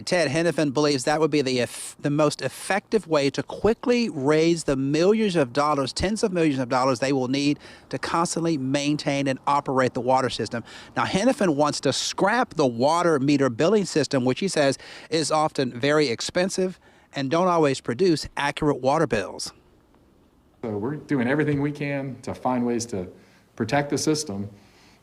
Ted Henifin believes that would be the most effective way to quickly raise the millions of dollars, tens of millions of dollars they will need to constantly maintain and operate the water system. Now, Henifin wants to scrap the water meter billing system, which he says is often very expensive and don't always produce accurate water bills. So we're doing everything we can to find ways to protect the system,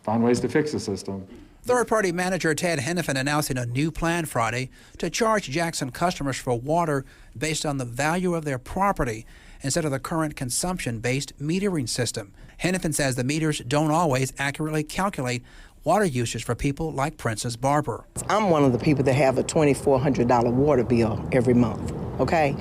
find ways to fix the system. Third-party manager Ted Henifin announcing a new plan Friday to charge Jackson customers for water based on the value of their property instead of the current consumption-based metering system. Henifin says the meters don't always accurately calculate water usage for people like Princess Barber. I'm one of the people that have a $2,400 water bill every month, okay?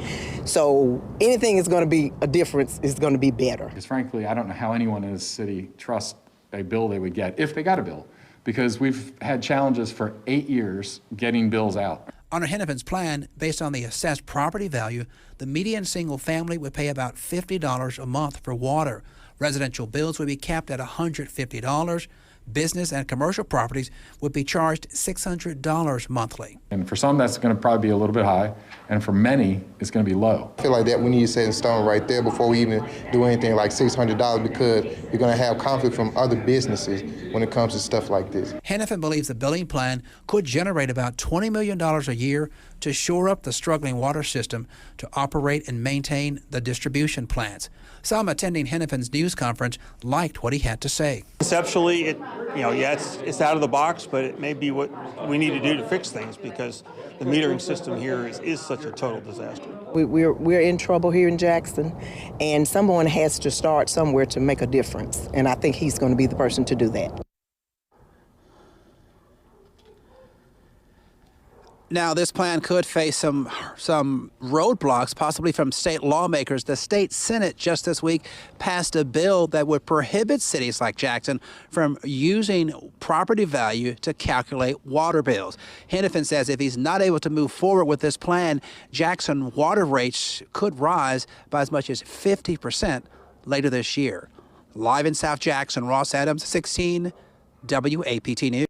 So anything is going to be a difference is going to be better. Because frankly, I don't know how anyone in this city trusts a bill they would get if they got a bill, because we've had challenges for 8 years getting bills out. Under Henifin's plan, based on the assessed property value, the median single family would pay about $50 a month for water. Residential bills would be capped at $150. Business and commercial properties would be charged $600 monthly. And for some, that's going to probably be a little bit high, and for many, it's going to be low. I feel like that we need to set in stone right there before we even do anything like $600, because you're going to have conflict from other businesses when it comes to stuff like this. Henifin believes the billing plan could generate about $20 million a year to shore up the struggling water system to operate and maintain the distribution plants. Some attending Henifin's news conference liked what he had to say. Conceptually, it's out of the box, but it may be what we need to do to fix things, because the metering system here is such a total disaster. We're in trouble here in Jackson, and someone has to start somewhere to make a difference, and I think he's going to be the person to do that. Now, this plan could face some roadblocks, possibly from state lawmakers. The state Senate just this week passed a bill that would prohibit cities like Jackson from using property value to calculate water bills. Henifin says if he's not able to move forward with this plan, Jackson water rates could rise by as much as 50% later this year. Live in South Jackson, Ross Adams, 16 WAPT News.